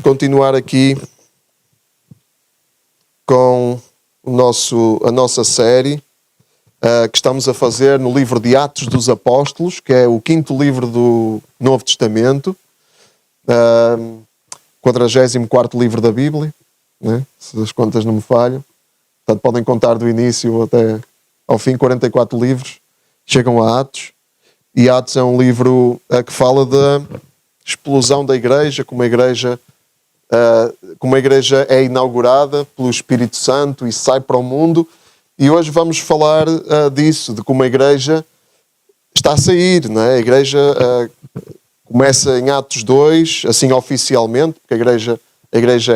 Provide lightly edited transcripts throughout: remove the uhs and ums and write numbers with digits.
continuar aqui com a nossa série que estamos a fazer no livro de Atos dos Apóstolos, que é o 5º livro do Novo Testamento, 44º livro da Bíblia, né? Se as contas não me falham. Portanto, podem contar do início até ao fim, 44 livros chegam a Atos. E Atos é um livro que fala da explosão da igreja, como a igreja é inaugurada pelo Espírito Santo e sai para o mundo. E hoje vamos falar disso, de como a igreja está a sair, não é? A igreja começa em Atos 2, assim oficialmente, porque a igreja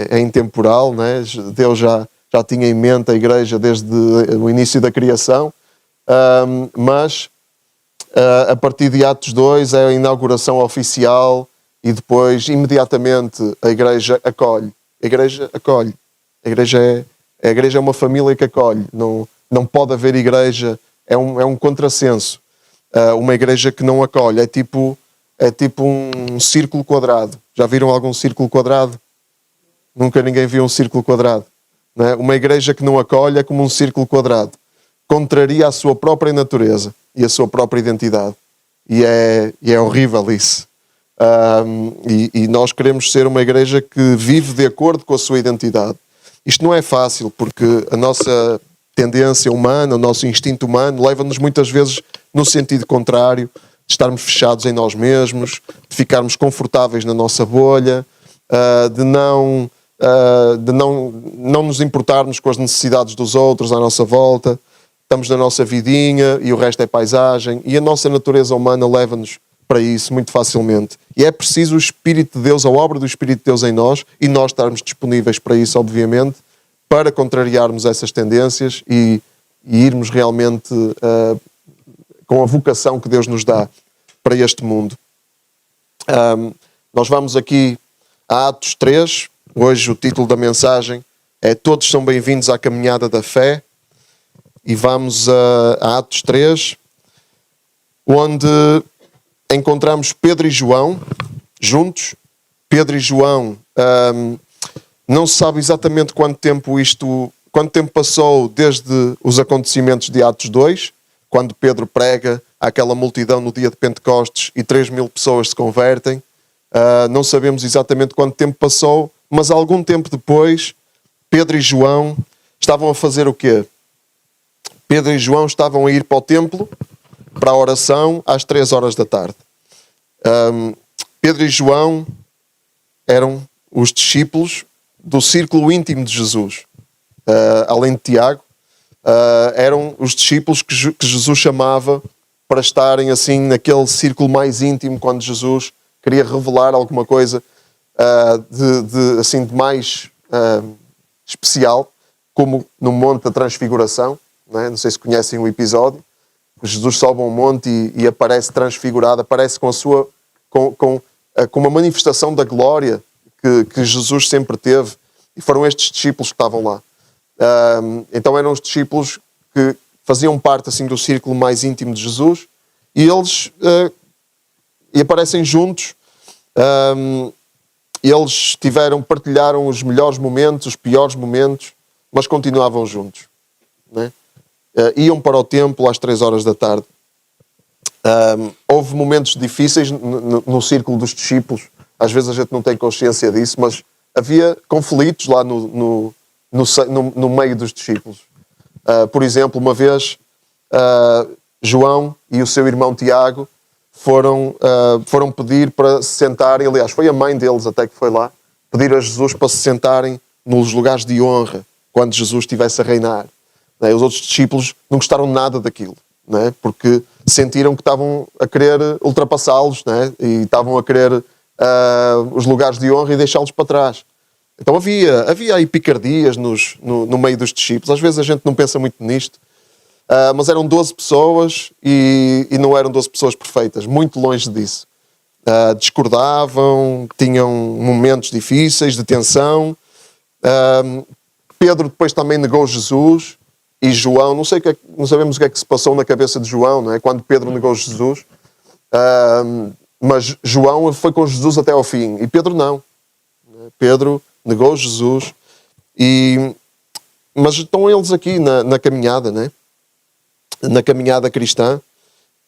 é intemporal, não é? Deus já tinha em mente a igreja desde o início da criação, mas a partir de Atos 2 é a inauguração oficial e depois, imediatamente, a igreja acolhe. A igreja acolhe. A igreja é uma família que acolhe. Não pode haver igreja, é um contrassenso. Uma igreja que não acolhe é tipo um círculo quadrado. Já viram algum círculo quadrado? Nunca ninguém viu um círculo quadrado. Não é? Uma igreja que não acolhe é como um círculo quadrado. Contraria a sua própria natureza e a sua própria identidade. E é horrível isso. E nós queremos ser uma igreja que vive de acordo com a sua identidade. Isto não é fácil, porque a nossa tendência humana, o nosso instinto humano, leva-nos muitas vezes no sentido contrário, de estarmos fechados em nós mesmos, de ficarmos confortáveis na nossa bolha, de não nos importarmos com as necessidades dos outros à nossa volta. Estamos na nossa vidinha e o resto é paisagem. E a nossa natureza humana leva-nos para isso muito facilmente. E é preciso o Espírito de Deus, a obra do Espírito de Deus em nós, e nós estarmos disponíveis para isso, obviamente, para contrariarmos essas tendências e irmos realmente com a vocação que Deus nos dá para este mundo. Nós vamos aqui a Atos 3. Hoje o título da mensagem é Todos são bem-vindos à caminhada da fé. E vamos a Atos 3, onde encontramos Pedro e João juntos. Pedro e João, não se sabe exatamente quanto tempo passou desde os acontecimentos de Atos 2, quando Pedro prega àquela multidão no dia de Pentecostes e 3.000 pessoas se convertem. Não sabemos exatamente quanto tempo passou, mas algum tempo depois, Pedro e João estavam a fazer o quê? Pedro e João estavam a ir para o templo, para a oração, às 3 horas da tarde. Pedro e João eram os discípulos do círculo íntimo de Jesus. Além de Tiago, eram os discípulos que Jesus chamava para estarem assim naquele círculo mais íntimo, quando Jesus queria revelar alguma coisa de mais especial, como no Monte da Transfiguração. Não sei se conhecem o episódio. Jesus sobe a um monte e aparece transfigurado, aparece com uma manifestação da glória que Jesus sempre teve. E foram estes discípulos que estavam lá. Então eram os discípulos que faziam parte assim, do círculo mais íntimo de Jesus. E eles aparecem juntos. Eles partilharam os melhores momentos, os piores momentos, mas continuavam juntos. Não é? Iam para o templo às 3 horas da tarde. Houve momentos difíceis no círculo dos discípulos. Às vezes a gente não tem consciência disso, mas havia conflitos lá no meio dos discípulos. Por exemplo, uma vez João e o seu irmão Tiago foram pedir para se sentarem. Aliás, foi a mãe deles até que foi lá pedir a Jesus para se sentarem nos lugares de honra quando Jesus estivesse a reinar. Os outros discípulos não gostaram nada daquilo, porque sentiram que estavam a querer ultrapassá-los, e estavam a querer os lugares de honra e deixá-los para trás. Então havia aí picardias no meio dos discípulos. Às vezes a gente não pensa muito nisto, mas eram 12 pessoas e não eram 12 pessoas perfeitas, muito longe disso. Discordavam, tinham momentos difíceis de tensão. Pedro depois também negou Jesus. E João, não sabemos o que é que se passou na cabeça de João, não é? Quando Pedro negou Jesus. Mas João foi com Jesus até ao fim. E Pedro não. Pedro negou Jesus. Mas estão eles aqui na caminhada, né? Na caminhada cristã.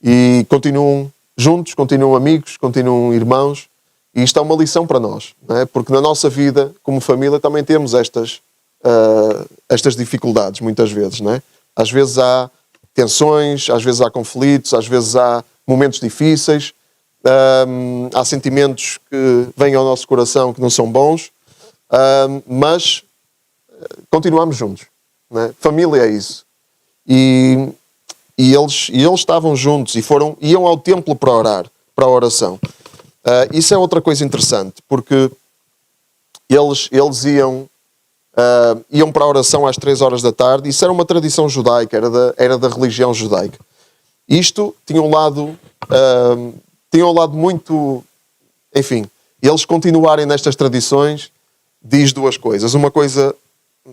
E continuam juntos, continuam amigos, continuam irmãos. E isto é uma lição para nós. Né? Porque na nossa vida, como família, também temos estas dificuldades, muitas vezes. Né? Às vezes há tensões, às vezes há conflitos, às vezes há momentos difíceis. Há sentimentos que vêm ao nosso coração que não são bons, mas continuamos juntos. Né? Família é isso. E eles estavam juntos e iam ao templo para orar, para a oração. Isso é outra coisa interessante, porque eles iam para a oração às 3 horas da tarde. Isso era uma tradição judaica, era da religião judaica. Isto tinha um lado muito... Enfim, eles continuarem nestas tradições diz duas coisas. Uma coisa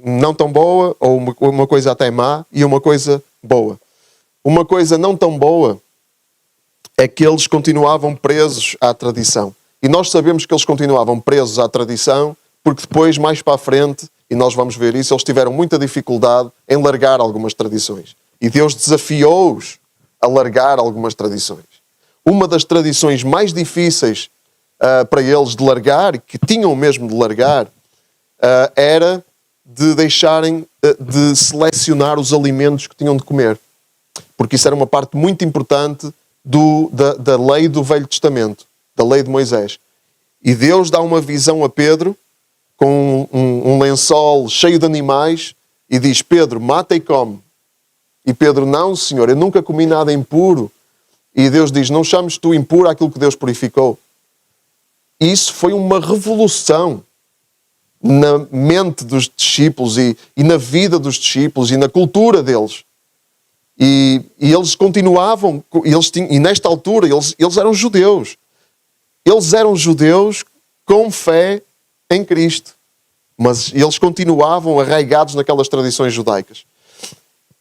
não tão boa, ou uma coisa até má, e uma coisa boa. Uma coisa não tão boa é que eles continuavam presos à tradição. E nós sabemos que eles continuavam presos à tradição porque depois, mais para a frente, e nós vamos ver isso, eles tiveram muita dificuldade em largar algumas tradições. E Deus desafiou-os a largar algumas tradições. Uma das tradições mais difíceis para eles de largar, que tinham mesmo de largar, era de deixarem de selecionar os alimentos que tinham de comer. Porque isso era uma parte muito importante da lei do Velho Testamento, da lei de Moisés. E Deus dá uma visão a Pedro com um lençol cheio de animais e diz: Pedro, mata e come. E Pedro: não, Senhor, eu nunca comi nada impuro. E Deus diz: não chames tu impuro aquilo que Deus purificou. E isso foi uma revolução na mente dos discípulos e na vida dos discípulos e na cultura deles. E eles continuavam, e nesta altura eles eram judeus. Eles eram judeus com fé em Cristo. Mas eles continuavam arraigados naquelas tradições judaicas.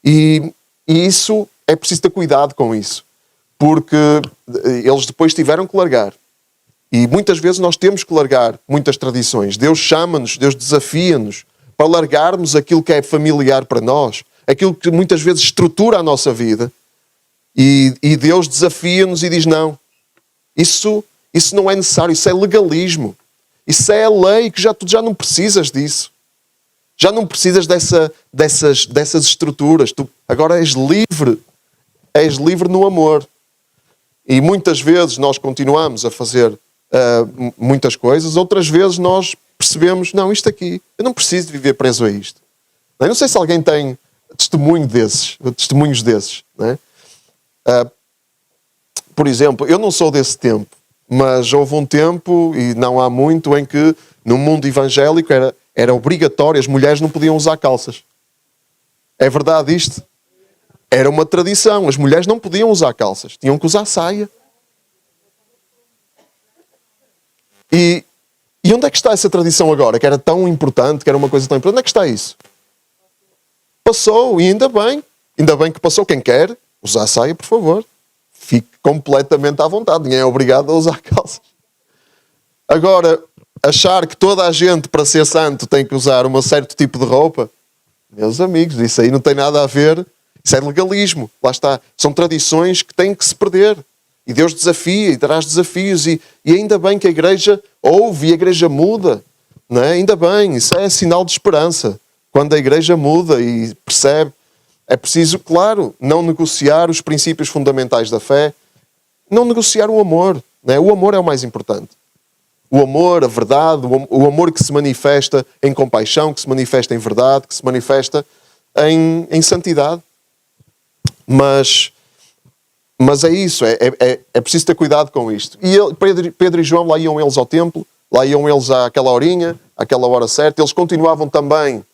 E isso, é preciso ter cuidado com isso. Porque eles depois tiveram que largar. E muitas vezes nós temos que largar muitas tradições. Deus chama-nos, Deus desafia-nos para largarmos aquilo que é familiar para nós, aquilo que muitas vezes estrutura a nossa vida. E Deus desafia-nos e diz: não, isso não é necessário, isso é legalismo. Isso é a lei, que tu já não precisas disso. Já não precisas dessas estruturas. Tu agora és livre no amor. E muitas vezes nós continuamos a fazer muitas coisas, outras vezes nós percebemos: não, isto aqui, eu não preciso de viver preso a isto. Eu não sei se alguém tem testemunhos desses. Não é? Por exemplo, eu não sou desse tempo, mas houve um tempo, e não há muito, em que no mundo evangélico era obrigatório, as mulheres não podiam usar calças. É verdade isto? Era uma tradição, as mulheres não podiam usar calças, tinham que usar saia. E onde é que está essa tradição agora, que era tão importante, que era uma coisa tão importante? Onde é que está isso? Passou, e ainda bem que passou. Quem quer usar saia, por favor, fique completamente à vontade, ninguém é obrigado a usar calças. Agora, achar que toda a gente, para ser santo, tem que usar um certo tipo de roupa, meus amigos, isso aí não tem nada a ver, isso é legalismo, lá está, são tradições que têm que se perder. E Deus desafia e traz desafios, e ainda bem que a igreja ouve e a igreja muda, não é? Ainda bem, isso é sinal de esperança. Quando a igreja muda e percebe, é preciso, claro, não negociar os princípios fundamentais da fé, não negociar o amor, não é? O amor é o mais importante. O amor, a verdade, o amor que se manifesta em compaixão, que se manifesta em verdade, que se manifesta em santidade. Mas é isso, é preciso ter cuidado com isto. E Pedro e João, lá iam eles ao templo, lá iam eles àquela horinha, àquela hora certa. Eles continuavam também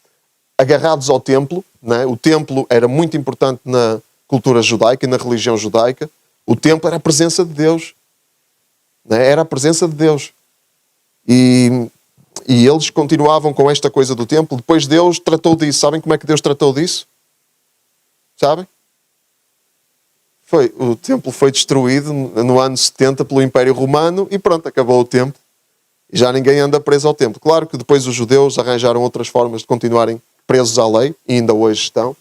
agarrados ao templo, né? O templo era muito importante na cultura judaica e na religião judaica. O templo era a presença de Deus, né? Era a presença de Deus. E eles continuavam com esta coisa do templo. Depois Deus tratou disso. Sabem como é que Deus tratou disso? Sabem? O templo foi destruído no ano 70 pelo Império Romano e pronto, acabou o templo. E já ninguém anda preso ao templo. Claro que depois os judeus arranjaram outras formas de continuarem presos à lei, e ainda hoje estão.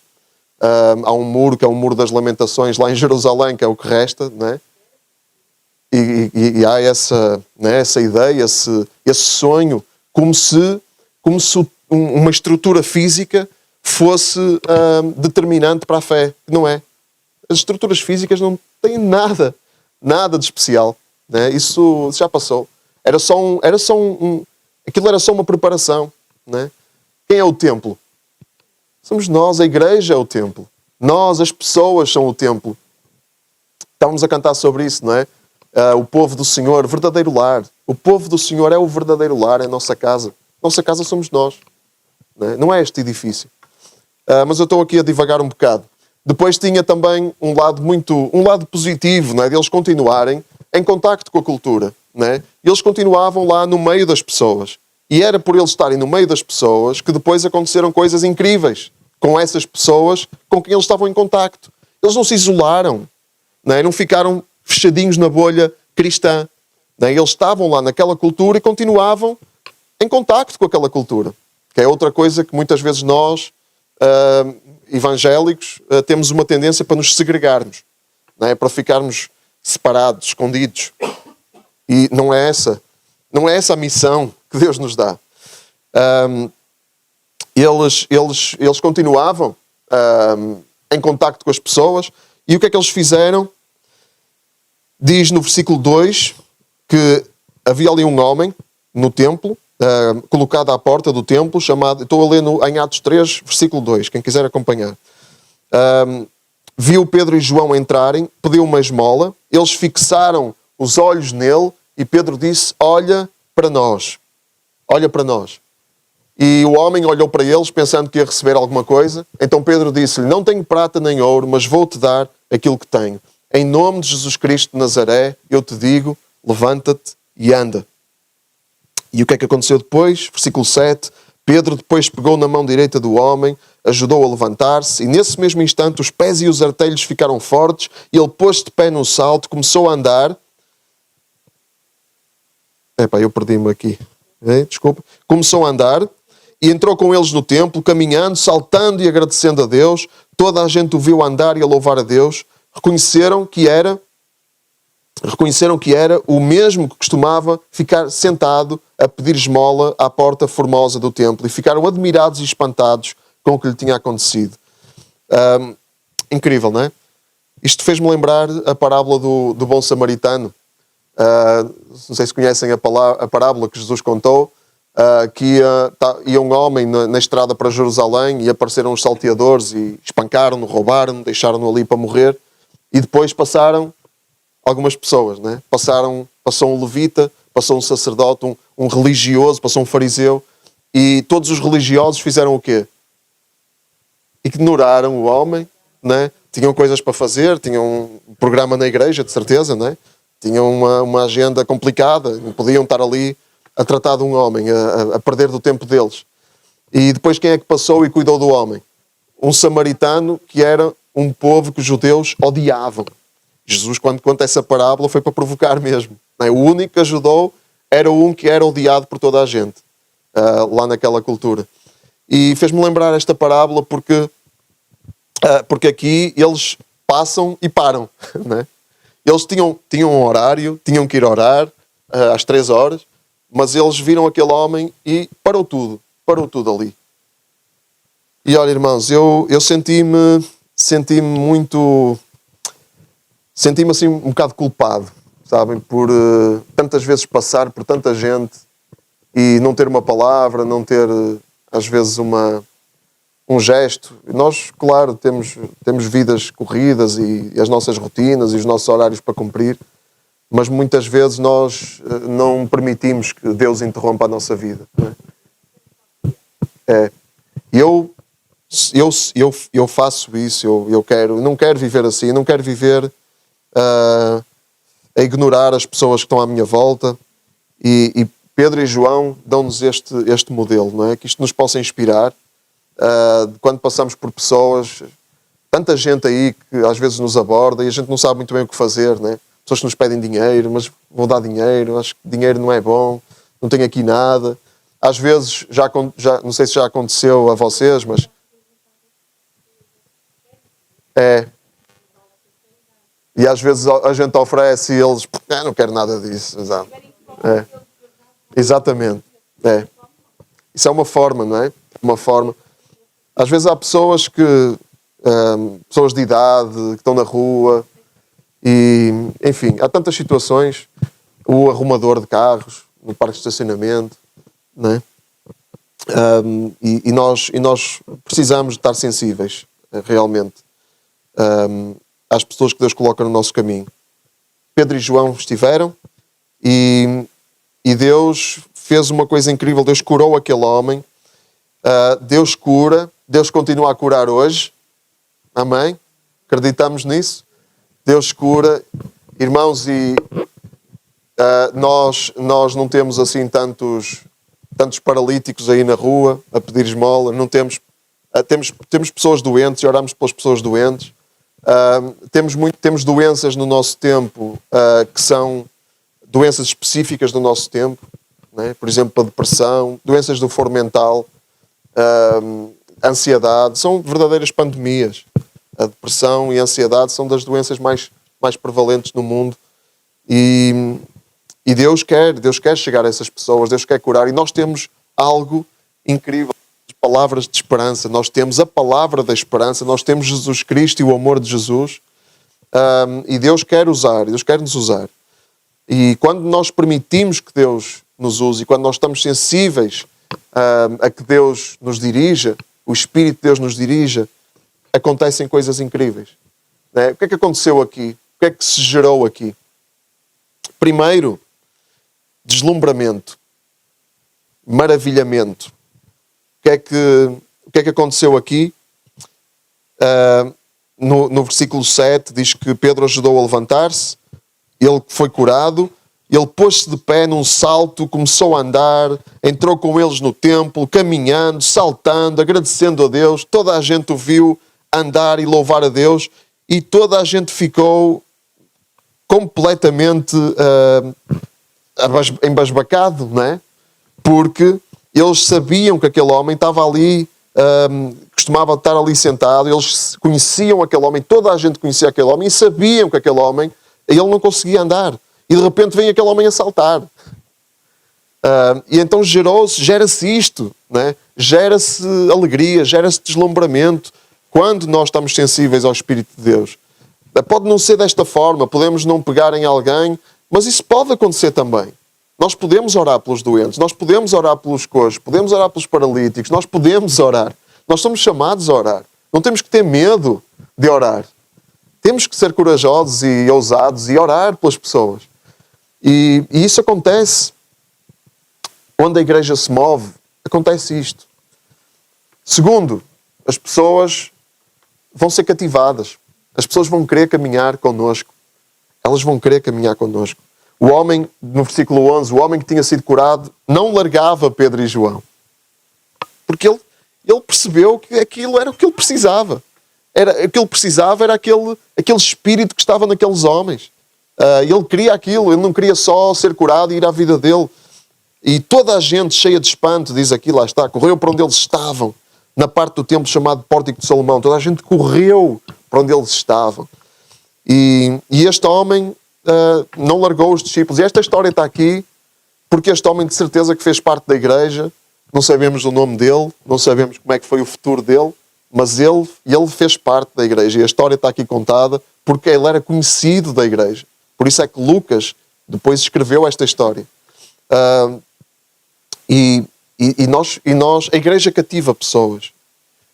Há um muro, que é o Muro das Lamentações, lá em Jerusalém, que é o que resta, né? E há essa ideia, esse sonho, como se uma estrutura física fosse determinante para a fé. Não é. As estruturas físicas não têm nada de especial, né? Isso já passou. Aquilo era só uma preparação, né? Quem é o templo? Somos nós, a igreja é o templo. Nós, as pessoas, são o templo. Estávamos a cantar sobre isso, não é? O povo do Senhor, verdadeiro lar. O povo do Senhor é o verdadeiro lar, é a nossa casa. Nossa casa somos nós. Não é este edifício. Mas eu estou aqui a divagar um bocado. Depois tinha também um lado positivo, não é? De eles continuarem em contacto com a cultura, não é? Eles continuavam lá no meio das pessoas. E era por eles estarem no meio das pessoas que depois aconteceram coisas incríveis com essas pessoas com quem eles estavam em contacto. Eles não se isolaram, não ficaram fechadinhos na bolha cristã. Eles estavam lá naquela cultura e continuavam em contacto com aquela cultura. Que é outra coisa que muitas vezes nós, evangélicos, temos uma tendência para nos segregarmos. Para ficarmos separados, escondidos. E não é essa a missão que Deus nos dá. Eles continuavam em contacto com as pessoas. E o que é que eles fizeram? Diz no versículo 2 que havia ali um homem no templo, colocado à porta do templo, chamado... Estou a ler em Atos 3, versículo 2, quem quiser acompanhar. Viu Pedro e João entrarem, pediu uma esmola, eles fixaram os olhos nele e Pedro disse: olha para nós. Olha para nós. E o homem olhou para eles pensando que ia receber alguma coisa. Então Pedro disse-lhe: não tenho prata nem ouro, mas vou-te dar aquilo que tenho. Em nome de Jesus Cristo de Nazaré, eu te digo, levanta-te e anda. E o que é que aconteceu depois? Versículo 7. Pedro depois pegou na mão direita do homem, ajudou a levantar-se, e nesse mesmo instante os pés e os artelhos ficaram fortes, e ele pôs-se de pé num salto, começou a andar. Eu perdi-me aqui. Desculpa. Começou a andar e entrou com eles no templo, caminhando, saltando e agradecendo a Deus. Toda a gente o viu andar e a louvar a Deus. Reconheceram que era o mesmo que costumava ficar sentado a pedir esmola à porta formosa do templo, e ficaram admirados e espantados com o que lhe tinha acontecido. Incrível, não é? Isto fez-me lembrar a parábola do bom samaritano. Não sei se conhecem a parábola que Jesus contou, que ia um homem na estrada para Jerusalém e apareceram os salteadores e espancaram-no, roubaram-no, deixaram-no ali para morrer, e depois passaram algumas pessoas, né? Passou um levita, passou um sacerdote, um religioso, passou um fariseu, e todos os religiosos fizeram o quê? Ignoraram o homem, né? Tinham coisas para fazer, tinham um programa na igreja, de certeza, né? Tinham uma agenda complicada, não podiam estar ali a tratar de um homem, a perder do tempo deles. E depois quem é que passou e cuidou do homem? Um samaritano, que era um povo que os judeus odiavam. Jesus, quando conta essa parábola, foi para provocar mesmo. O único que ajudou era um que era odiado por toda a gente, lá naquela cultura. E fez-me lembrar esta parábola porque aqui eles passam e param, né? Eles tinham um horário, tinham que ir orar às 3 horas, mas eles viram aquele homem e parou tudo ali. E olha, irmãos, eu senti-me muito... Senti-me assim um bocado culpado, sabem, por tantas vezes passar por tanta gente e não ter uma palavra, não ter às vezes um gesto. Nós, claro, temos vidas corridas e as nossas rotinas e os nossos horários para cumprir, mas muitas vezes nós não permitimos que Deus interrompa a nossa vida. Não é? Eu faço isso, eu não quero viver assim, não quero viver a ignorar as pessoas que estão à minha volta, e Pedro e João dão-nos este modelo, não é? Que isto nos possa inspirar. Quando passamos por pessoas, tanta gente aí que às vezes nos aborda e a gente não sabe muito bem o que fazer, né? Pessoas que nos pedem dinheiro, mas vão dar dinheiro, acho que dinheiro não é bom, não tenho aqui nada. Às vezes, já não sei se já aconteceu a vocês, mas... E às vezes a gente oferece e eles... não quero nada disso. Exato. Exatamente. Isso é uma forma, não é? Uma forma. Às vezes há pessoas pessoas de idade, que estão na rua e, enfim, há tantas situações. O arrumador de carros, no parque de estacionamento, não é? E nós precisamos de estar sensíveis, realmente, às pessoas que Deus coloca no nosso caminho. Pedro e João estiveram e Deus fez uma coisa incrível. Deus curou aquele homem. Deus cura. Deus continua a curar hoje. Amém? Acreditamos nisso? Deus cura. Irmãos, e nós não temos assim tantos paralíticos aí na rua a pedir esmola. Não temos, temos pessoas doentes e oramos pelas pessoas doentes. Temos doenças no nosso tempo que são doenças específicas do nosso tempo, né? Por exemplo, a depressão, doenças do foro mental, ansiedade, são verdadeiras pandemias. A depressão e a ansiedade são das doenças mais prevalentes no mundo e Deus quer chegar a essas pessoas, Deus quer curar, e nós temos algo incrível. Palavras de esperança, nós temos a palavra da esperança, nós temos Jesus Cristo e o amor de Jesus, e Deus quer nos usar. E quando nós permitimos que Deus nos use, e quando nós estamos sensíveis a que Deus nos dirija, o Espírito de Deus nos dirija, acontecem coisas incríveis. Né? O que é que aconteceu aqui? O que é que se gerou aqui? Primeiro, deslumbramento, maravilhamento. O que é que aconteceu aqui? No versículo 7 diz que Pedro ajudou a levantar-se, ele foi curado, ele pôs-se de pé num salto, começou a andar, entrou com eles no templo, caminhando, saltando, agradecendo a Deus. Toda a gente o viu andar e louvar a Deus e toda a gente ficou completamente embasbacado, não é? Porque eles sabiam que aquele homem estava ali, costumava estar ali sentado, eles conheciam aquele homem, toda a gente conhecia aquele homem e sabiam que aquele homem, ele não conseguia andar. E de repente vem aquele homem a saltar. E então gera-se isto, né? Gera-se alegria, gera-se deslumbramento, quando nós estamos sensíveis ao Espírito de Deus. Pode não ser desta forma, podemos não pegar em alguém, mas isso pode acontecer também. Nós podemos orar pelos doentes, nós podemos orar pelos coxos, podemos orar pelos paralíticos, nós podemos orar. Nós somos chamados a orar. Não temos que ter medo de orar. Temos que ser corajosos e ousados e orar pelas pessoas. E isso acontece. Onde a igreja se move, acontece isto. Segundo, as pessoas vão ser cativadas. As pessoas vão querer caminhar connosco. Elas vão querer caminhar connosco. O homem, no versículo 11, o homem que tinha sido curado não largava Pedro e João. Porque ele percebeu que aquilo era o que ele precisava. O que ele precisava era aquele espírito que estava naqueles homens. Ele queria aquilo, ele não queria só ser curado e ir à vida dele. E toda a gente, cheia de espanto, diz aqui, lá está, correu para onde eles estavam, na parte do templo chamado Pórtico de Salomão. Toda a gente correu para onde eles estavam. E este homem não largou os discípulos. E esta história está aqui porque este homem de certeza que fez parte da igreja, não sabemos o nome dele, não sabemos como é que foi o futuro dele, mas ele fez parte da igreja. E a história está aqui contada porque ele era conhecido da igreja. Por isso é que Lucas depois escreveu esta história. A igreja cativa pessoas.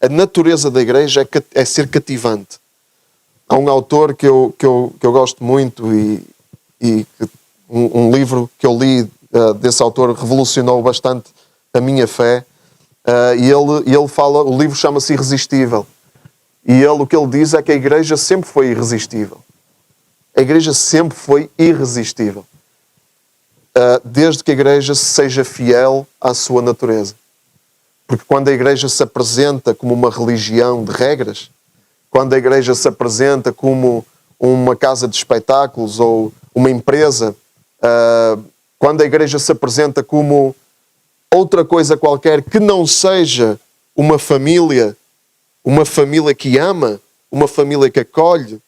A natureza da igreja é ser cativante. Há um autor que eu gosto muito e um livro que eu li desse autor revolucionou bastante a minha fé. E ele fala, o livro chama-se Irresistível. E o que ele diz é que a igreja sempre foi irresistível. A igreja sempre foi irresistível. Desde que a igreja seja fiel à sua natureza. Porque quando a igreja se apresenta como uma religião de regras, quando a igreja se apresenta como uma casa de espetáculos ou uma empresa, quando a igreja se apresenta como outra coisa qualquer que não seja uma família que ama, uma família que acolhe,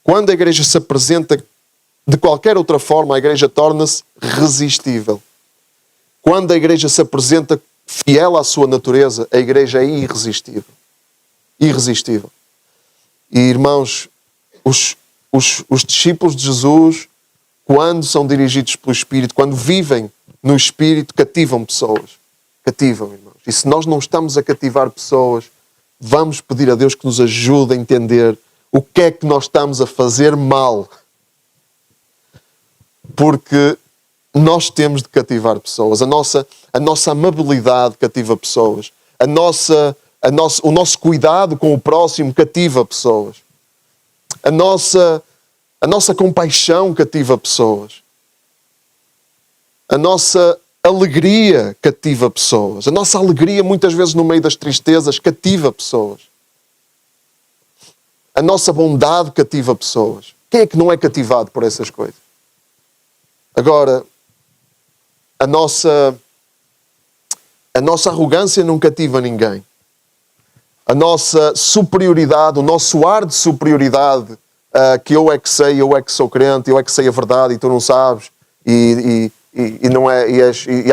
quando a igreja se apresenta de qualquer outra forma, a igreja torna-se resistível. Quando a igreja se apresenta fiel à sua natureza, a igreja é irresistível. Irresistível. E irmãos, os discípulos de Jesus, quando são dirigidos pelo Espírito, quando vivem no Espírito, cativam pessoas. Cativam, irmãos. E se nós não estamos a cativar pessoas, vamos pedir a Deus que nos ajude a entender o que é que nós estamos a fazer mal. Porque nós temos de cativar pessoas. A nossa amabilidade cativa pessoas. O nosso cuidado com o próximo cativa pessoas. A nossa compaixão cativa pessoas. A nossa alegria cativa pessoas. A nossa alegria, muitas vezes, no meio das tristezas, cativa pessoas. A nossa bondade cativa pessoas. Quem é que não é cativado por essas coisas? Agora, a nossa arrogância não cativa ninguém. A nossa superioridade, o nosso ar de superioridade, que eu é que sei, eu é que sou crente, eu é que sei a verdade e tu não sabes, e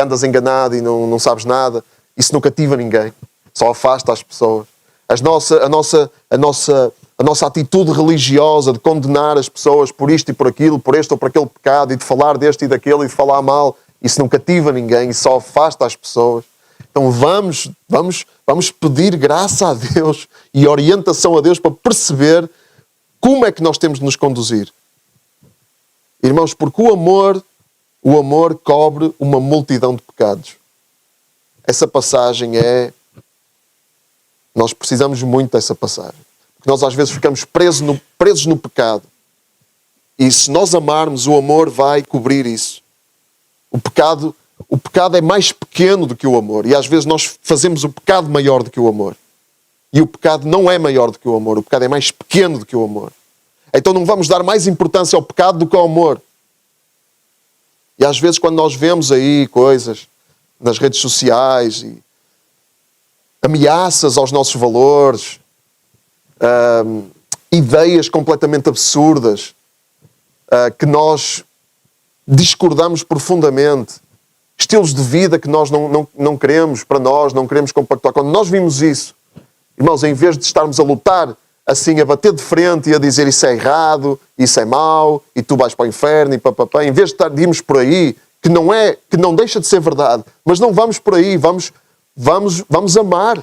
andas enganado e não sabes nada, isso não cativa ninguém. Só afasta as pessoas. A nossa atitude religiosa de condenar as pessoas por isto e por aquilo, por este ou por aquele pecado, e de falar deste e daquele e de falar mal, isso não cativa ninguém e só afasta as pessoas. Então vamos pedir graça a Deus e orientação a Deus para perceber como é que nós temos de nos conduzir. Irmãos, porque o amor cobre uma multidão de pecados. Essa passagem nós precisamos muito dessa passagem. Porque nós às vezes ficamos presos no pecado. E se nós amarmos, o amor vai cobrir isso. O pecado é mais pequeno do que o amor. E às vezes nós fazemos o pecado maior do que o amor. E o pecado não é maior do que o amor. O pecado é mais pequeno do que o amor. Então não vamos dar mais importância ao pecado do que ao amor. E às vezes quando nós vemos aí coisas nas redes sociais e ameaças aos nossos valores, ideias completamente absurdas, que nós discordamos profundamente, estilos de vida que nós não queremos para nós, não queremos compactuar. Quando nós vimos isso, irmãos, em vez de estarmos a lutar assim, a bater de frente e a dizer isso é errado, isso é mau, e tu vais para o inferno, e papapá, em vez de irmos por aí, que não deixa de ser verdade, mas não vamos por aí, vamos amar.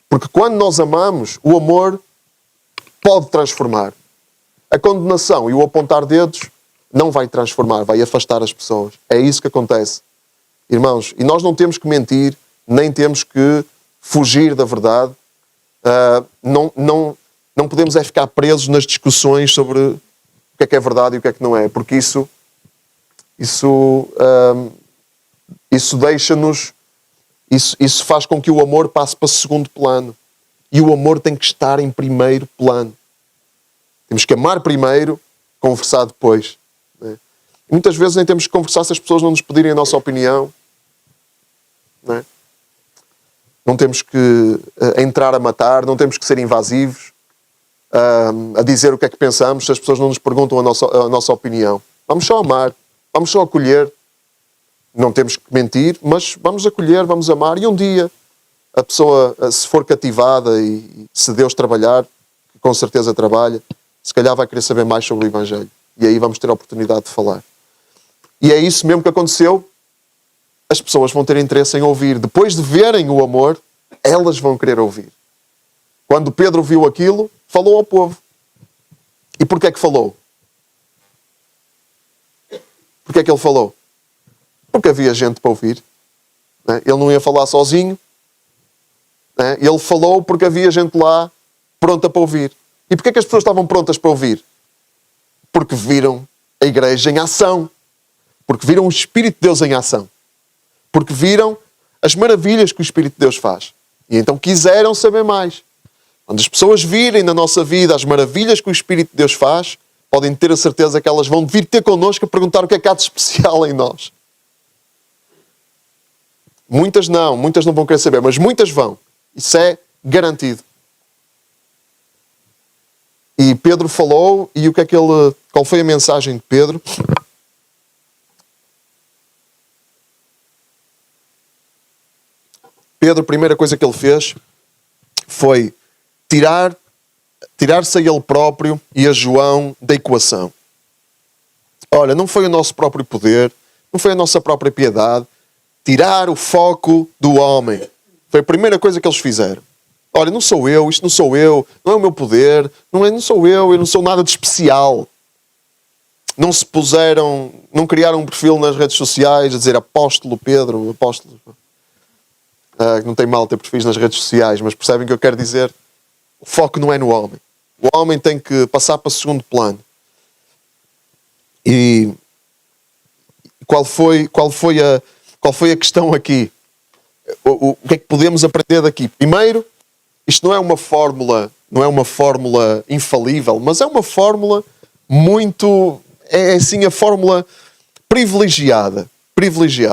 Porque quando nós amamos, o amor pode transformar. A condenação e o apontar dedos não vai transformar, vai afastar as pessoas. É isso que acontece. Irmãos, e nós não temos que mentir, nem temos que fugir da verdade. Não podemos ficar presos nas discussões sobre o que é verdade e o que não é, porque isso deixa-nos, isso faz com que o amor passe para segundo plano. E o amor tem que estar em primeiro plano. Temos que amar primeiro, conversar depois. Né? E muitas vezes nem temos que conversar se as pessoas não nos pedirem a nossa opinião. Né? Não temos que entrar a matar, não temos que ser invasivos, a dizer o que é que pensamos se as pessoas não nos perguntam a nossa opinião. Vamos só amar, vamos só acolher. Não temos que mentir, mas vamos acolher, vamos amar. E um dia a pessoa, se for cativada e se Deus trabalhar, que com certeza trabalha, se calhar vai querer saber mais sobre o Evangelho. E aí vamos ter a oportunidade de falar. E é isso mesmo que aconteceu. As pessoas vão ter interesse em ouvir. Depois de verem o amor, elas vão querer ouvir. Quando Pedro viu aquilo, falou ao povo. E porquê é que falou? Porquê é que ele falou? Porque havia gente para ouvir. Ele não ia falar sozinho. Ele falou porque havia gente lá pronta para ouvir. E porquê é que as pessoas estavam prontas para ouvir? Porque viram a igreja em ação. Porque viram o Espírito de Deus em ação. Porque viram as maravilhas que o Espírito de Deus faz. E então quiseram saber mais. Quando as pessoas virem na nossa vida as maravilhas que o Espírito de Deus faz, podem ter a certeza que elas vão vir ter connosco a perguntar o que é que há de especial em nós. Muitas não vão querer saber, mas muitas vão. Isso é garantido. E Pedro falou, e o que é que qual foi a mensagem de Pedro? Pedro, a primeira coisa que ele fez foi tirar-se a ele próprio e a João da equação. Olha, não foi o nosso próprio poder, não foi a nossa própria piedade, tirar o foco do homem. Foi a primeira coisa que eles fizeram. Olha, não sou eu, isto não sou eu, não é o meu poder, não sou eu não sou nada de especial. Não se puseram, não criaram um perfil nas redes sociais a dizer apóstolo Pedro, apóstolo. Não tem mal ter perfis nas redes sociais, mas percebem o que eu quero dizer? O foco não é no homem. O homem tem que passar para segundo plano. E qual foi a questão aqui? O que é que podemos aprender daqui? Primeiro, isto não é uma fórmula infalível, mas é uma fórmula é assim a fórmula privilegiada.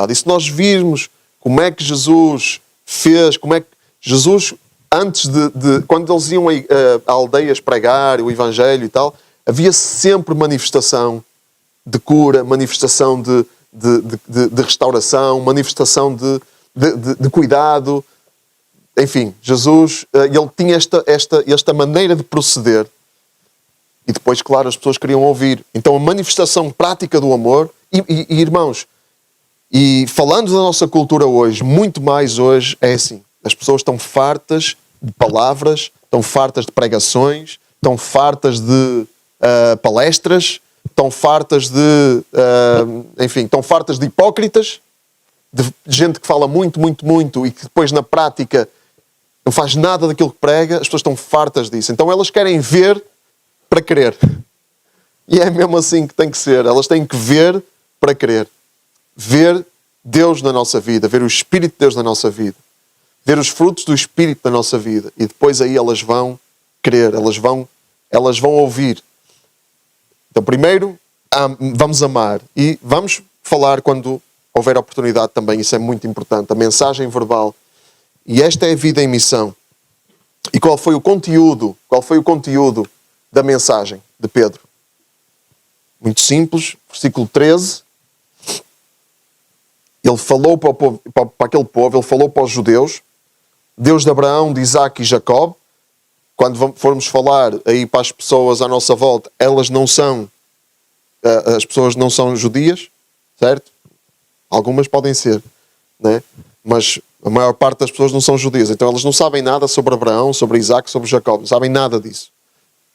E se nós virmos como é que Jesus fez, como é que Jesus, antes quando eles iam a aldeias pregar o Evangelho e tal, havia sempre manifestação de cura, manifestação de restauração, manifestação de cuidado. Enfim, Jesus, ele tinha esta maneira de proceder. E depois, claro, as pessoas queriam ouvir. Então, a manifestação prática do amor. E irmãos, e falando da nossa cultura hoje, muito mais hoje, é assim. As pessoas estão fartas de palavras, estão fartas de pregações, estão fartas de palestras, estão fartas estão fartas de hipócritas, de gente que fala muito e que depois na prática não faz nada daquilo que prega. As pessoas estão fartas disso. Então elas querem ver para crer. E é mesmo assim que tem que ser. Elas têm que ver para crer. Ver Deus na nossa vida, ver o Espírito de Deus na nossa vida, ver os frutos do Espírito na nossa vida, e depois aí elas vão crer, elas vão ouvir. Então primeiro vamos amar, e vamos falar quando houver oportunidade também, isso é muito importante, a mensagem verbal. E esta é a vida em missão. E qual foi o conteúdo da mensagem de Pedro? Muito simples, versículo 13. Ele falou para aquele povo, ele falou para os judeus, Deus de Abraão, de Isaac e Jacó. Quando formos falar aí para as pessoas à nossa volta, as pessoas não são judias, certo? Algumas podem ser, né? Mas a maior parte das pessoas não são judias. Então elas não sabem nada sobre Abraão, sobre Isaac, sobre Jacó. Não sabem nada disso.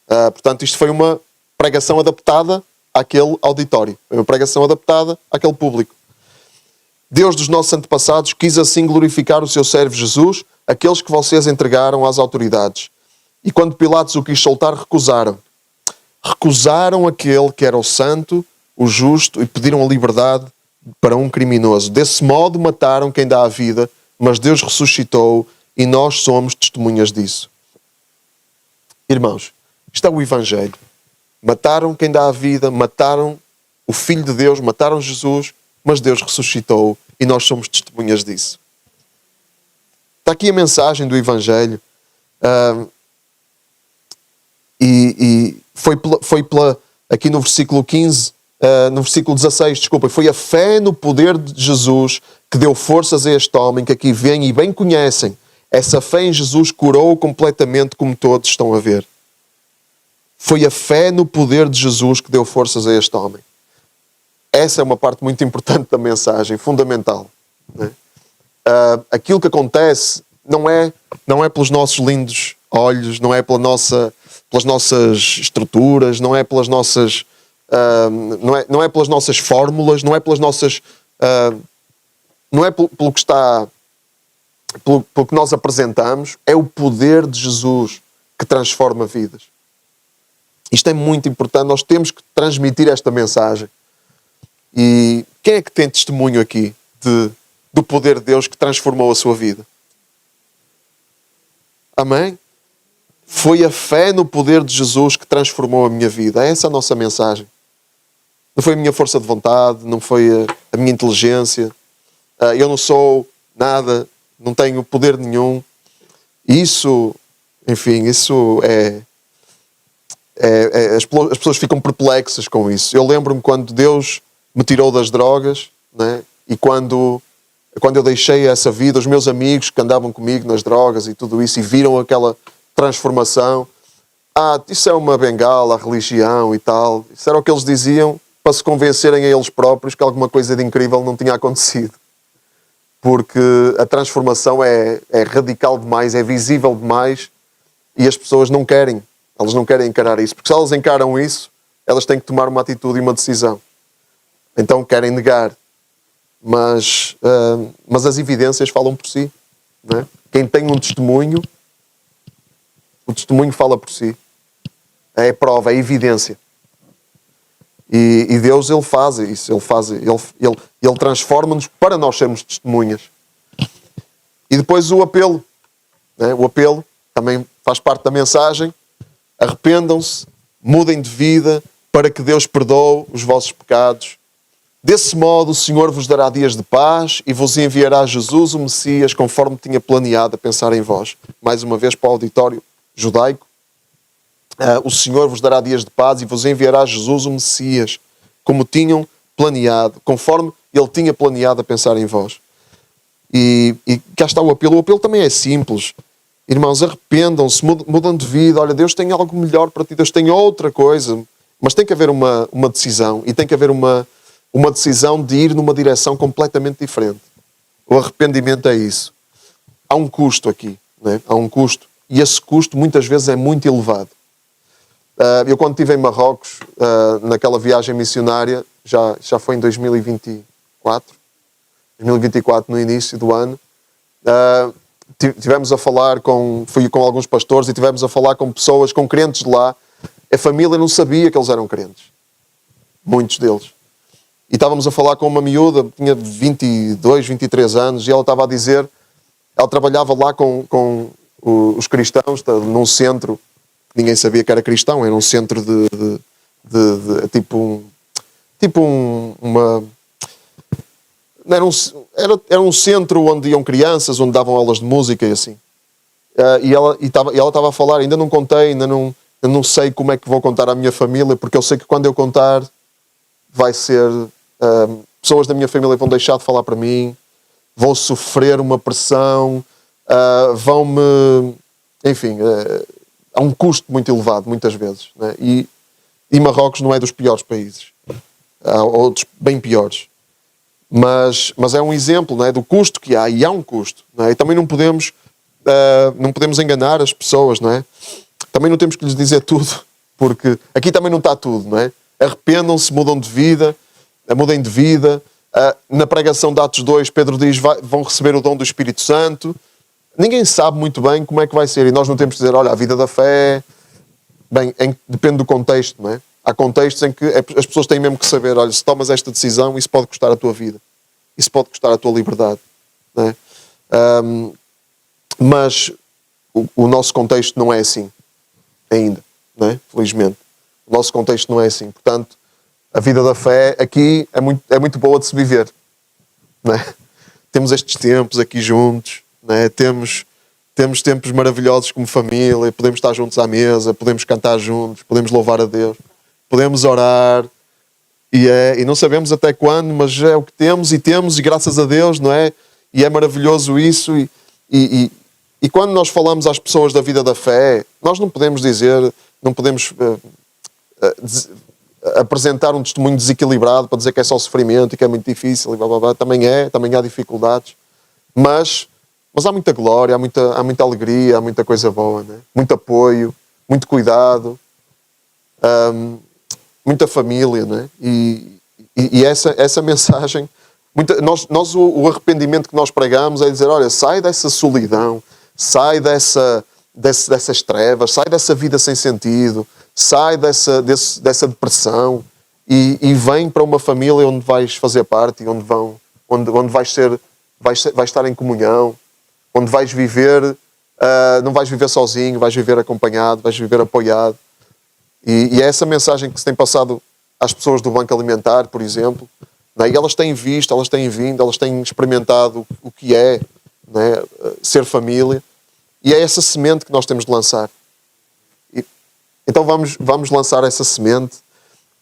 Portanto, isto foi uma pregação adaptada àquele auditório. Foi uma pregação adaptada àquele público. Deus dos nossos antepassados quis assim glorificar o seu servo Jesus, aqueles que vocês entregaram às autoridades. E quando Pilatos o quis soltar, recusaram. Recusaram aquele que era o santo, o justo, e pediram a liberdade para um criminoso. Desse modo mataram quem dá a vida, mas Deus ressuscitou e nós somos testemunhas disso. Irmãos, isto é o Evangelho. Mataram quem dá a vida, mataram o Filho de Deus, mataram Jesus, mas Deus ressuscitou e nós somos testemunhas disso. Está aqui a mensagem do Evangelho. Aqui no versículo 15, no versículo 16, desculpa, foi a fé no poder de Jesus que deu forças a este homem que aqui vem e bem conhecem. Essa fé em Jesus curou completamente, como todos estão a ver. Foi a fé no poder de Jesus que deu forças a este homem. Essa é uma parte muito importante da mensagem, fundamental. Né? Aquilo que acontece não é pelos nossos lindos olhos, não é pelas nossas estruturas, não é pelas nossas não é pelas nossas fórmulas, não é pelas nossas não é pelo que está pelo que nós apresentamos. É o poder de Jesus que transforma vidas. Isto é muito importante. Nós temos que transmitir esta mensagem. E quem é que tem testemunho aqui do poder de Deus que transformou a sua vida? Amém? Foi a fé no poder de Jesus que transformou a minha vida. É essa a nossa mensagem. Não foi a minha força de vontade, não foi a minha inteligência. Eu não sou nada, não tenho poder nenhum. Isso, enfim, isso as pessoas ficam perplexas com isso. Eu lembro-me quando Deus me tirou das drogas, né? E quando eu deixei essa vida, os meus amigos que andavam comigo nas drogas e tudo isso, e viram aquela transformação, isso é uma bengala, a religião e tal. Isso era o que eles diziam para se convencerem a eles próprios que alguma coisa de incrível não tinha acontecido. Porque a transformação é radical demais, é visível demais, e as pessoas não querem. Elas não querem encarar isso. Porque se elas encaram isso, elas têm que tomar uma atitude e uma decisão. Então querem negar. Mas as evidências falam por si. Não é? Quem tem um testemunho, o testemunho fala por si. É prova, é evidência. E Deus, Ele faz isso. Ele transforma-nos para nós sermos testemunhas. E depois o apelo. Né? O apelo também faz parte da mensagem. Arrependam-se, mudem de vida, para que Deus perdoe os vossos pecados. Desse modo o Senhor vos dará dias de paz e vos enviará Jesus, o Messias, conforme tinha planeado a pensar em vós. Mais uma vez para o auditório judaico. O Senhor vos dará dias de paz e vos enviará Jesus, o Messias, como tinham planeado, conforme Ele tinha planeado a pensar em vós. E cá está o apelo. O apelo também é simples. Irmãos, arrependam-se, mudam de vida. Olha, Deus tem algo melhor para ti, Deus tem outra coisa. Mas tem que haver uma decisão, e tem que haver uma decisão de ir numa direção completamente diferente. O arrependimento é isso. Há um custo aqui, né? Há um custo. E esse custo muitas vezes é muito elevado. Eu quando estive em Marrocos, naquela viagem missionária, já foi em 2024, no início do ano, tivemos a falar fui com alguns pastores e tivemos a falar com pessoas, com crentes de lá. A família não sabia que eles eram crentes. Muitos deles. E estávamos a falar com uma miúda, tinha 22, 23 anos, e ela estava a dizer, ela trabalhava lá com os cristãos, num centro, ninguém sabia que era cristão, era um centro era um centro onde iam crianças, onde davam aulas de música e assim. E ela estava a falar, ainda não contei, ainda não sei como é que vou contar à minha família, porque eu sei que quando eu contar vai ser... pessoas da minha família vão deixar de falar para mim, vou sofrer uma pressão, vão-me... Enfim, há um custo muito elevado, muitas vezes. Né? E Marrocos não é dos piores países. Há outros bem piores. Mas é um exemplo, não é, do custo que há, e há um custo. Não é? E também não podemos enganar as pessoas, não é? Também não temos que lhes dizer tudo, porque aqui também não está tudo, não é? Arrependam-se, mudem de vida. Na pregação de Atos 2, Pedro diz, vão receber o dom do Espírito Santo. Ninguém sabe muito bem como é que vai ser, e nós não temos que dizer, olha, a vida da fé... Bem, depende do contexto, não é? Há contextos em que as pessoas têm mesmo que saber, olha, se tomas esta decisão, isso pode custar a tua vida. Isso pode custar a tua liberdade. Não é? Mas o nosso contexto não é assim. Ainda. Não é? Felizmente. O nosso contexto não é assim. Portanto, a vida da fé aqui é muito boa de se viver. Não é? Temos estes tempos aqui juntos. Não é? Temos tempos maravilhosos como família, podemos estar juntos à mesa, podemos cantar juntos, podemos louvar a Deus, podemos orar, e não sabemos até quando, mas é o que temos, e graças a Deus, não é? E é maravilhoso isso, e quando nós falamos às pessoas da vida da fé, nós não podemos apresentar um testemunho desequilibrado para dizer que é só sofrimento e que é muito difícil, e blá, blá, blá. Também há dificuldades, mas há muita glória, há muita alegria, há muita coisa boa, né? Muito apoio, muito cuidado, muita família, né? E essa mensagem, o arrependimento que nós pregamos é dizer, olha, sai dessa solidão, sai dessas trevas, sai dessa vida sem sentido, sai dessa depressão e vem para uma família onde vais fazer parte, onde vais estar em comunhão, onde vais viver não vais viver sozinho, vais viver acompanhado, vais viver apoiado. E é essa mensagem que se tem passado às pessoas do Banco Alimentar, por exemplo, né? E elas têm visto, elas têm vindo, elas têm experimentado o que é, né? Ser família. E é essa semente que nós temos de lançar. Então vamos lançar essa semente.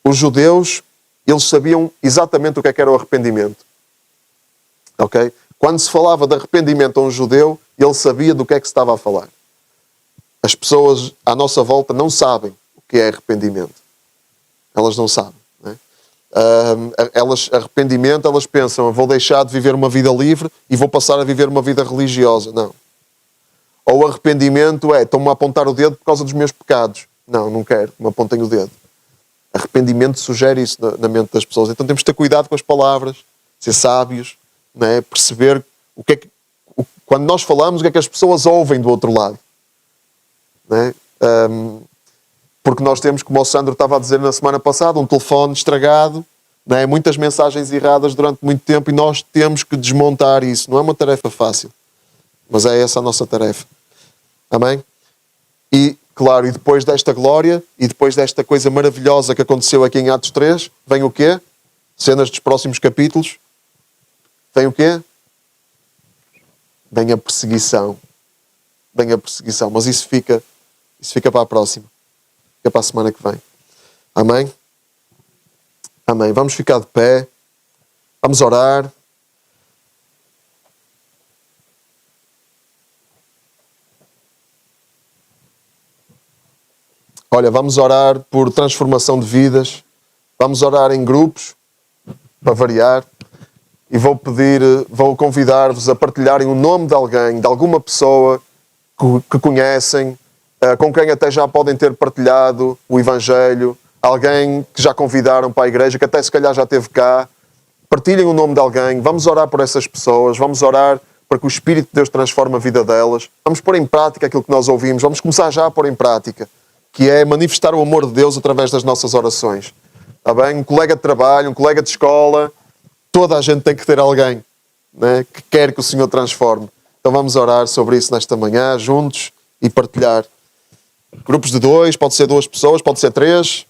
Os judeus, eles sabiam exatamente o que era o arrependimento. Ok? Quando se falava de arrependimento a um judeu, ele sabia do que é que se estava a falar. As pessoas à nossa volta não sabem o que é arrependimento. Elas não sabem. Né? Arrependimento, elas pensam, vou deixar de viver uma vida livre e vou passar a viver uma vida religiosa. Não. Ou arrependimento estão-me a apontar o dedo por causa dos meus pecados. Não, não quero que me apontem o dedo. Arrependimento sugere isso na mente das pessoas. Então temos de ter cuidado com as palavras, ser sábios, né? Perceber o que é que, quando nós falamos, o que é que as pessoas ouvem do outro lado. Né? Porque nós temos, como o Sandro estava a dizer na semana passada, um telefone estragado, né? Muitas mensagens erradas durante muito tempo, e nós temos que desmontar isso. Não é uma tarefa fácil, mas é essa a nossa tarefa. Amém? E, claro, e depois desta glória, e depois desta coisa maravilhosa que aconteceu aqui em Atos 3, vem o quê? Cenas dos próximos capítulos. Vem o quê? Vem a perseguição. Vem a perseguição. Mas isso fica para a próxima. Fica para a semana que vem. Amém? Amém. Vamos ficar de pé. Vamos orar. Olha, vamos orar por transformação de vidas. Vamos orar em grupos, para variar. E vou convidar-vos a partilharem o nome de alguém, de alguma pessoa que conhecem, com quem até já podem ter partilhado o Evangelho, alguém que já convidaram para a igreja, que até se calhar já esteve cá. Partilhem o nome de alguém. Vamos orar por essas pessoas. Vamos orar para que o Espírito de Deus transforme a vida delas. Vamos pôr em prática aquilo que nós ouvimos. Vamos começar já a pôr em prática, que é manifestar o amor de Deus através das nossas orações. Está bem? Um colega de trabalho, um colega de escola, toda a gente tem que ter alguém, né, que quer que o Senhor transforme. Então vamos orar sobre isso nesta manhã, juntos, e partilhar. Grupos de 2, pode ser 2 pessoas, pode ser 3.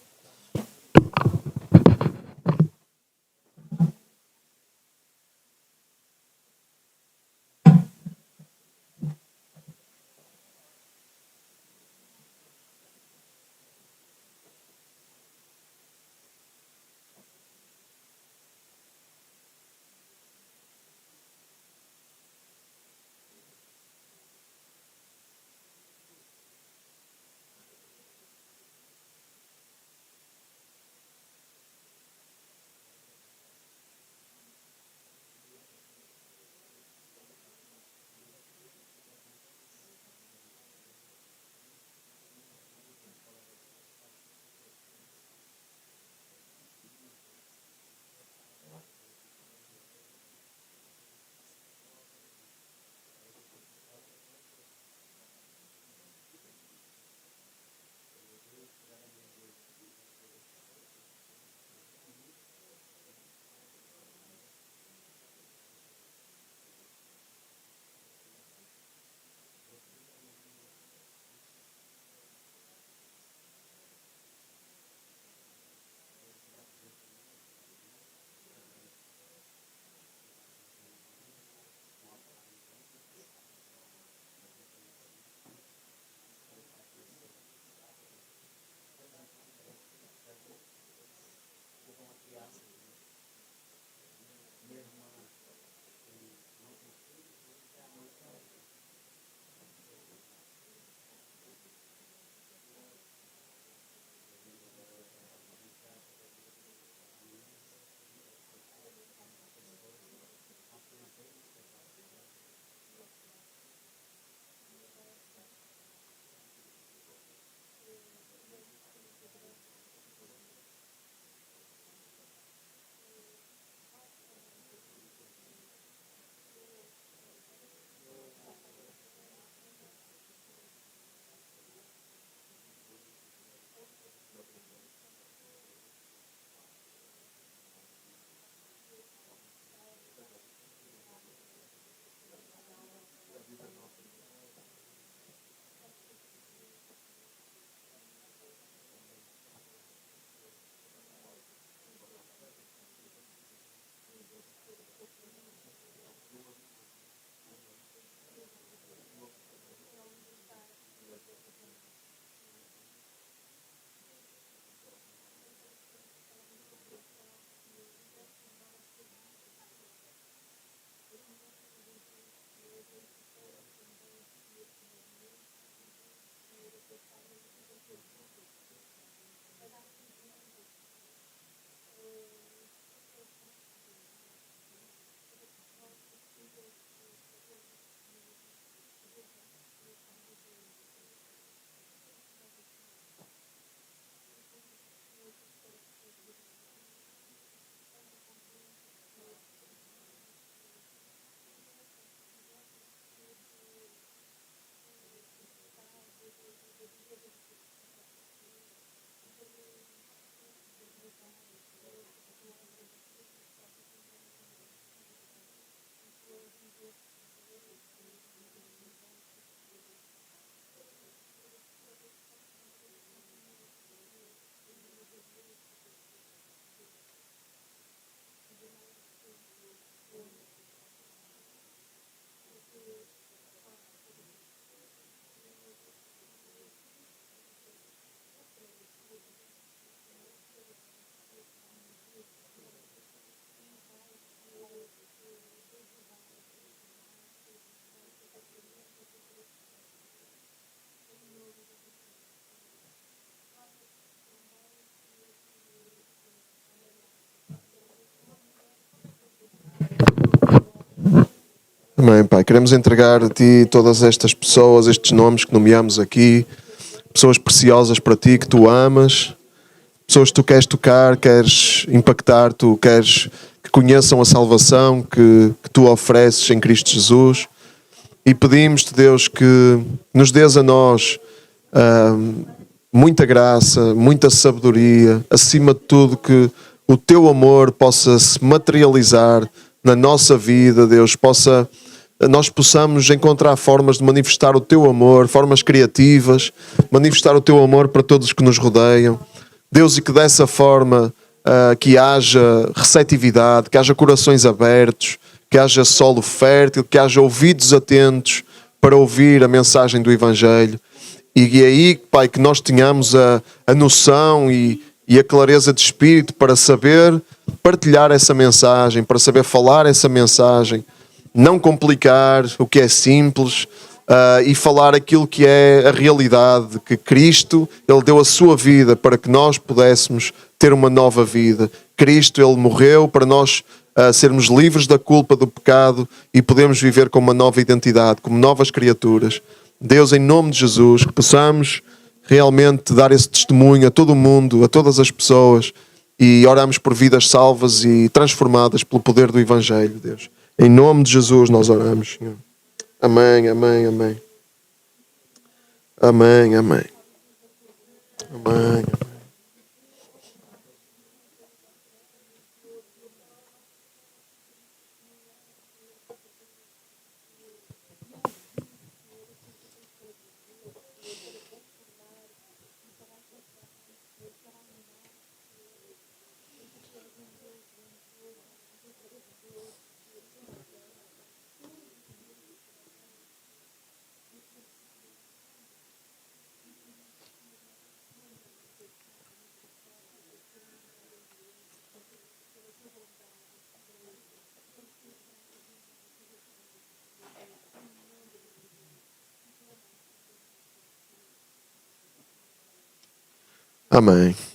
Amém, Pai. Queremos entregar a Ti todas estas pessoas, estes nomes que nomeamos aqui, pessoas preciosas para Ti, que Tu amas, pessoas que Tu queres tocar, queres impactar, Tu queres que conheçam a salvação que Tu ofereces em Cristo Jesus. E pedimos-te, Deus, que nos dês a nós muita graça, muita sabedoria, acima de tudo que o Teu amor possa se materializar na nossa vida, Deus, nós possamos encontrar formas de manifestar o Teu amor, formas criativas, manifestar o Teu amor para todos os que nos rodeiam. Deus, e que dessa forma que haja receptividade, que haja corações abertos, que haja solo fértil, que haja ouvidos atentos para ouvir a mensagem do Evangelho. E é aí, Pai, que nós tenhamos a noção e a clareza de espírito para saber partilhar essa mensagem, para saber falar essa mensagem, não complicar o que é simples e falar aquilo que é a realidade, que Cristo, Ele deu a sua vida para que nós pudéssemos ter uma nova vida. Cristo, Ele morreu para nós sermos livres da culpa do pecado e podemos viver com uma nova identidade, como novas criaturas. Deus, em nome de Jesus, que possamos realmente dar esse testemunho a todo o mundo, a todas as pessoas, e oramos por vidas salvas e transformadas pelo poder do Evangelho, Deus. Em nome de Jesus nós oramos, Senhor. Amém, amém, amém. Amém, amém. Amém. Amém.